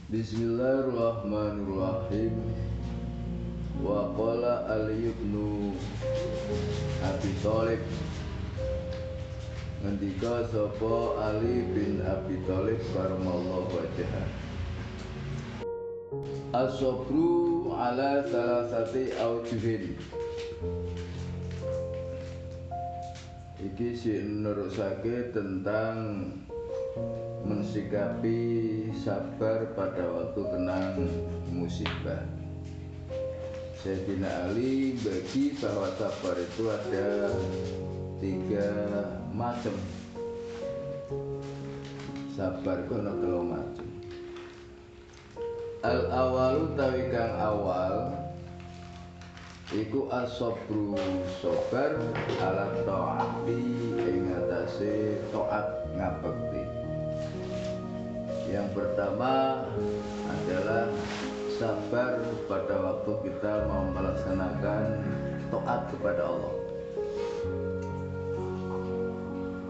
Bismillahirrahmanirrahim. Wa qala Ali ibnu Abi Thalib, ngendika sapa Ali bin Abi Thalib karamallahu wajhah, as-sabru ala salasati aujuhin. Iki sih nerusake tentang mensikapi sabar pada waktu kena musibah. Sayyidina Ali bagi bahwa sabar itu ada 3 macam. Sabar itu ada 3 macam. Al-awalu tawi kang awal iku as-sabru, sabar ala ta'ati ing atase taat ngabekti. Yang pertama adalah sabar pada waktu kita mau melaksanakan taat kepada Allah.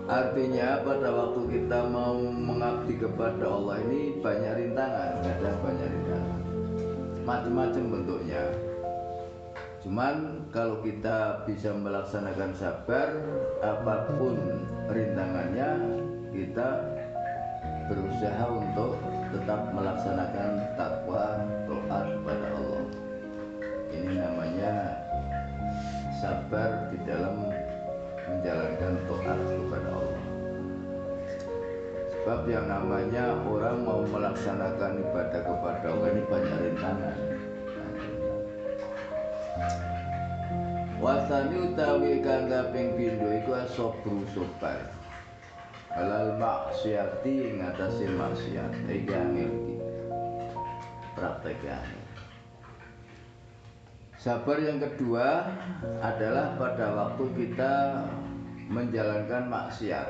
Artinya pada waktu kita mau mengabdi kepada Allah ini banyak rintangan, kadang banyak rintangan, macam-macam bentuknya. Cuman kalau kita bisa melaksanakan sabar, apapun rintangannya, kita berusaha untuk tetap melaksanakan takwa, taat kepada Allah. Ini namanya sabar di dalam menjalankan taat kepada Allah. Sebab yang namanya orang mau melaksanakan ibadah kepada Allah ini banyak rintangan. Wasani utawi kang kaping pindho iku as-sabru, sabar alal maksiati ing atase maksiat. Iki angel iki praktekane. Sabar yang kedua adalah pada waktu kita menjalankan maksiat.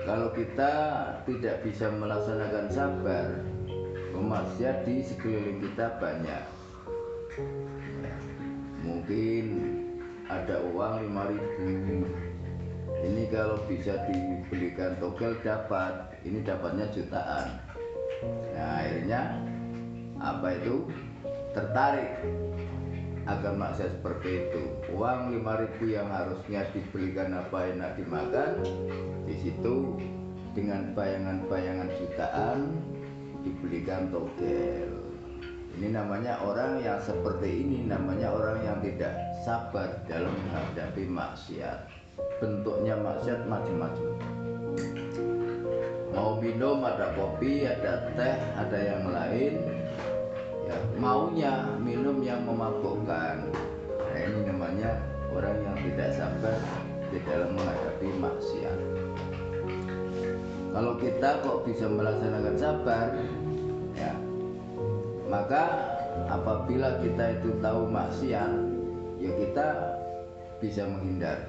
Kalau kita tidak bisa melaksanakan sabar, maksiat di sekeliling kita banyak. Mungkin ada uang 5.000, ini kalau bisa dibelikan togel dapat, ini dapatnya jutaan. Nah akhirnya apa itu? Tertarik agar maksiat seperti itu. Uang 5.000 yang harusnya dibelikan apa enak dimakan, di situ dengan bayangan-bayangan jutaan dibelikan togel. Ini namanya orang yang seperti ini, namanya orang yang tidak sabar dalam menghadapi maksiat. Bentuknya maksiat macam-macam. Mau minum ada kopi, ada teh, ada yang lain. Ya, maunya minum yang memabukkan. Nah, ini namanya orang yang tidak sabar di dalam menghadapi maksiat. Kalau kita kok bisa melaksanakan sabar, ya, maka apabila kita itu tahu maksiat, ya kita bisa menghindar.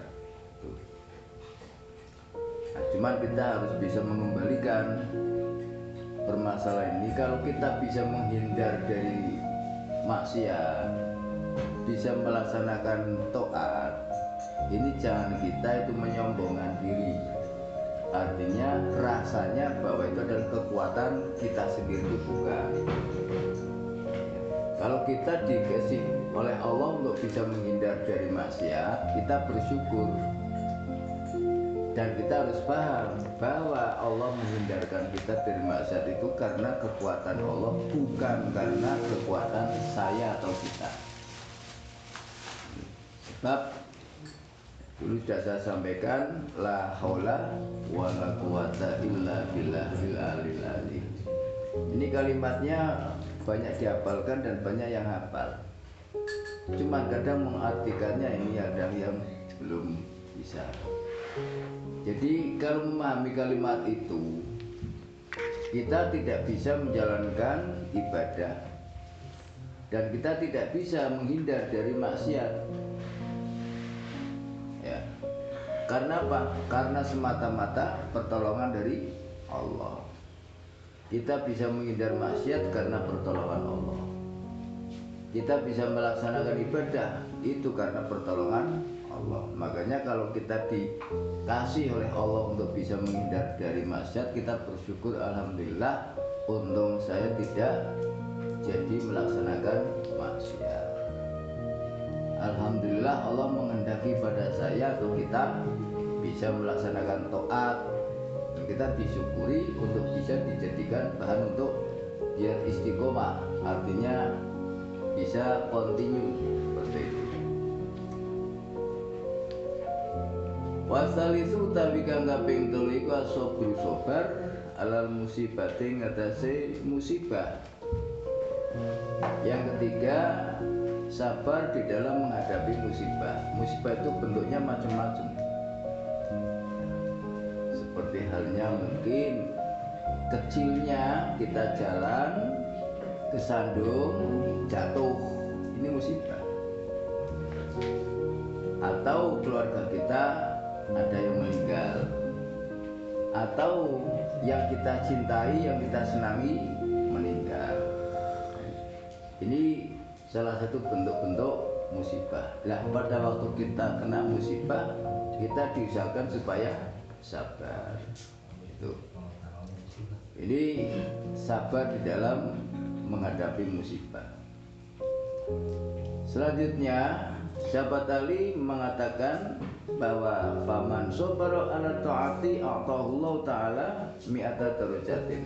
Nah, cuman kita harus bisa mengembalikan permasalahan ini. Kalau kita bisa menghindar dari maksiat, bisa melaksanakan taat, ini jangan kita itu menyombongkan diri. Artinya rasanya bahwa itu adalah kekuatan kita sendiri, itu bukan. Kalau kita dikasih oleh Allah untuk bisa menghindar dari maksiat, kita bersyukur. Dan kita harus paham bahwa Allah menghindarkan kita dari maksiat itu karena kekuatan Allah, bukan karena kekuatan saya atau kita. Sebab dulu sudah saya sampaikan, la haula wa la quwata illa billahil aliyil azim. Ini kalimatnya banyak dihafalkan dan banyak yang hafal. Cuma kadang mengartikannya ini ada yang belum bisa. Jadi kalau memahami kalimat itu, kita tidak bisa menjalankan ibadah dan kita tidak bisa menghindar dari maksiat. Ya. Karena apa? Karena semata-mata pertolongan dari Allah. Kita bisa menghindar maksiat karena pertolongan Allah. Kita bisa melaksanakan ibadah itu karena pertolongan Allah. Makanya kalau kita dikasih oleh Allah untuk bisa menghindar dari maksiat, kita bersyukur, alhamdulillah, untung saya tidak jadi melaksanakan maksiat. Alhamdulillah Allah menghendaki pada saya atau kita bisa melaksanakan taat, dan kita disyukuri untuk bisa dijadikan bahan untuk biar istiqomah, artinya bisa continue seperti itu. Wasalisu tapi kang kaping 3 iku asabru sabar alal musibati ngatasi musibah. Yang ketiga, sabar di dalam menghadapi musibah. Musibah itu bentuknya macam-macam. Seperti halnya mungkin kecilnya kita jalan kesandung jatuh, ini musibah. Atau keluarga kita ada yang meninggal, atau yang kita cintai, yang kita senangi meninggal. Ini salah satu bentuk-bentuk musibah. Nah, pada waktu kita kena musibah, kita diusahakan supaya sabar. Itu. Ini sabar di dalam menghadapi musibah. Selanjutnya, sahabat Ali mengatakan bahwa faman sabara ala taati a'tahullahu ta'ala mi'ata darajatin.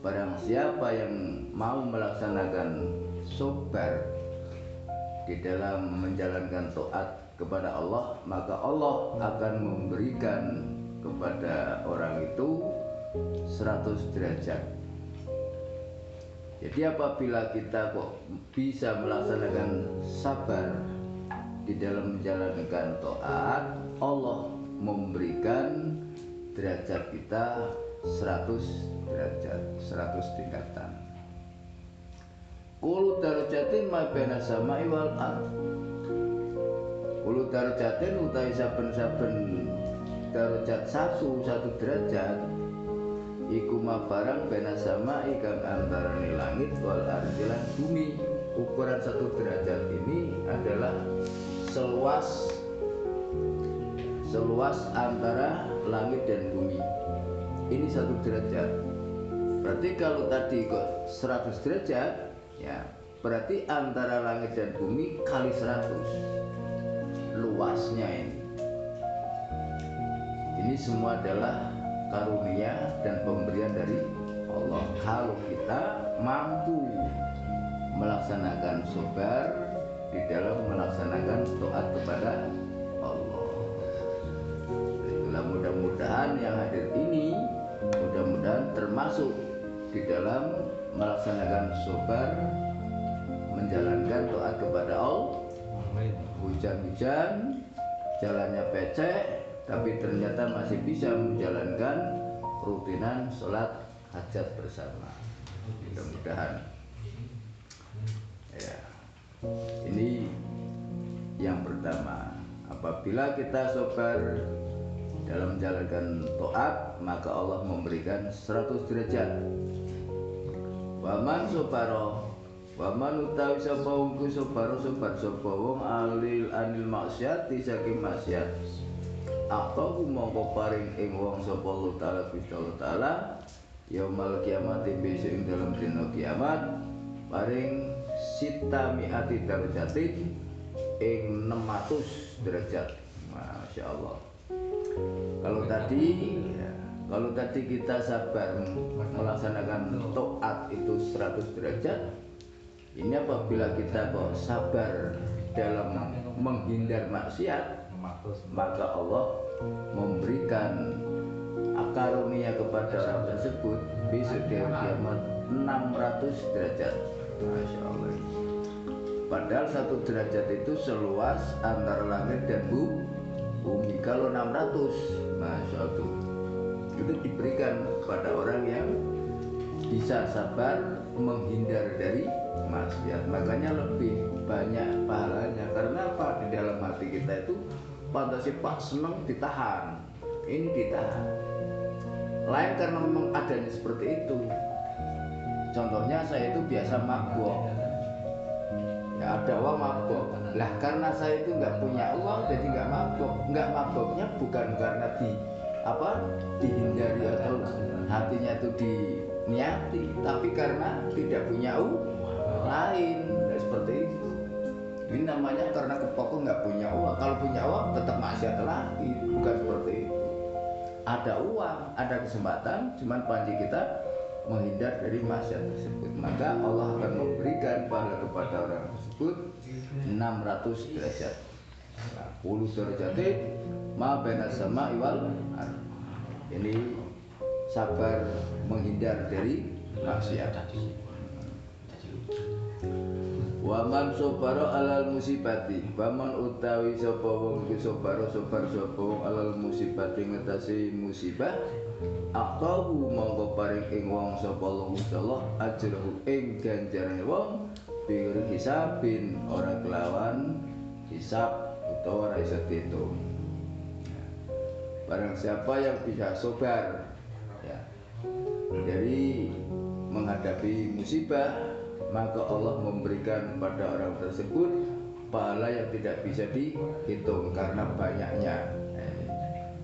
Barang siapa yang mau melaksanakan sabar di dalam menjalankan taat kepada Allah, maka Allah akan memberikan kepada orang itu 100 derajat. Jadi apabila kita kok bisa melaksanakan sabar di dalam menjalankan taat, Allah memberikan derajat kita 100 derajat, 100 tingkatan. Kullu darajatin ma baina samai wal ard. Kullu darajatin utawi saben-saben derajat satu derajat iku ma barang baina samai kang antarane langit wal ardi lan bumi. Ukuran 1 derajat ini adalah seluas antara langit dan bumi. Ini 1 derajat. Berarti kalau tadi kok 100 derajat, ya berarti antara langit dan bumi kali 100 luasnya ini. Ini semua adalah karunia dan pemberian dari Allah. Kalau kita mampu melaksanakan sabar di dalam melaksanakan taat kepada Allah. Itulah mudah-mudahan yang hadir ini mudah-mudahan termasuk di dalam melaksanakan sabar, menjalankan taat kepada Allah. Hujan-hujan, jalannya becek, tapi ternyata masih bisa menjalankan rutinan sholat hajat bersama. Mudah-mudahan. Ya, ini yang pertama. Apabila kita sabar dalam menjalankan taat, maka Allah memberikan 100 derajat. Waman sabara, waman utawi sapa wong ku sabar sapa wong alil anil maksiati saking maksiat. Aku mongko paring ing wong sapa Allah taala Gusti Allah taala yaumul kiamat besok ing dalam dina kiamat paring sita mi'ati darajatin ing 600 derajat. Masya Allah. Kalau tadi kita sabar melaksanakan taat itu 100 derajat, ini apabila kita kok sabar dalam menghindar maksiat, maka Allah memberikan karunia kepada orang tersebut besok di kiamat 600 derajat. Masya Allah. Padahal 1 derajat itu seluas antara langit dan bumi. Kalau 600, Masya Allah, itu diberikan kepada orang yang bisa sabar menghindar dari maksiat. Makanya lebih banyak pahalanya. Karena apa? Di dalam hati kita itu fantasi Pak seneng ditahan, ini ditahan. Lain karena memang adanya seperti itu. Contohnya saya itu biasa mabuk, Ya, ada uang mabok. Lah karena saya itu nggak punya uang jadi nggak mabok. Nggak maboknya bukan karena dihindari atau hatinya itu diniati, tapi karena tidak punya uang lain. Nah, seperti itu. Ini namanya karena kepokok nggak punya uang. Kalau punya uang tetap maksiat lagi, bukan seperti itu. Ada uang, ada kesempatan, cuman panji kita menghindar dari maksiat tersebut, maka Allah akan memberikan pahala kepada orang tersebut 600 derajat. 10 derajat ma baina sama'i wal ardh. Ini sabar menghindar dari maksiat. Waman sobaro alal musibati, waman utawi sapa wong iku sobar sapa wong alal musibati ngatasi musibah, aqtahu mongko paring ing wong sapa Allah ajrahu ing ganjarane wong bigri hisabin ora kelawan hisab utawa ora iso diitung. Barang siapa yang bisa sabar ya dari menghadapi musibah, maka Allah memberikan pada orang tersebut pahala yang tidak bisa dihitung karena banyaknya.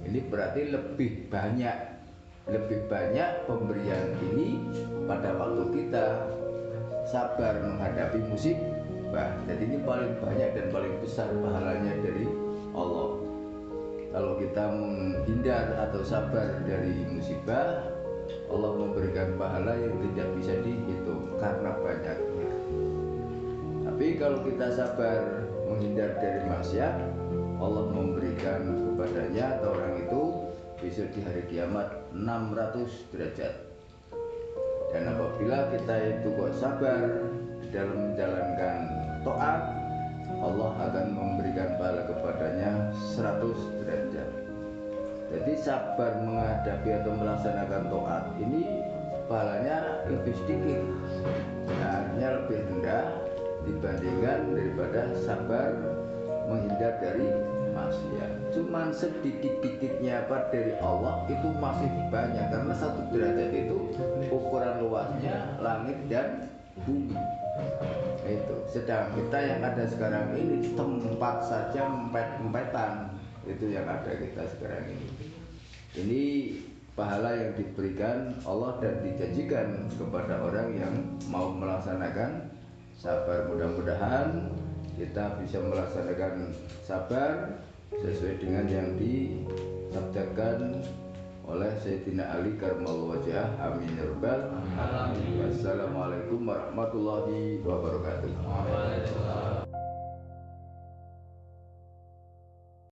Ini berarti lebih banyak pemberian ini pada waktu kita sabar menghadapi musibah. Jadi ini paling banyak dan paling besar pahalanya dari Allah. Kalau kita menghindar atau sabar dari musibah, Allah memberikan pahala yang tidak bisa dihitung karena banyaknya. Tapi kalau kita sabar menghindar dari maksiat, Allah memberikan kepadanya atau orang itu besok di hari kiamat 600 derajat. Dan apabila kita itu kok sabar dalam menjalankan taat, Allah akan memberikan pahala kepadanya 100 derajat. Jadi sabar menghadapi atau melaksanakan taat ini pahalanya lebih sedikit, artinya lebih rendah dibandingkan daripada sabar menghindar dari maksiat. Cuman sedikit-dikitnya dari Allah itu masih banyak, karena 1 derajat itu ukuran luasnya langit dan bumi. Itu. Sedang kita yang ada sekarang ini tempat saja empet-empetan, itu yang ada kita sekarang ini. Ini pahala yang diberikan Allah dan dijanjikan kepada orang yang mau melaksanakan sabar. Mudah-mudahan kita bisa melaksanakan sabar sesuai dengan yang disabdakan oleh Sayyidina Ali karramallahu wajhah. Amin ya rabbal alamin. Wassalamualaikum warahmatullahi wabarakatuh.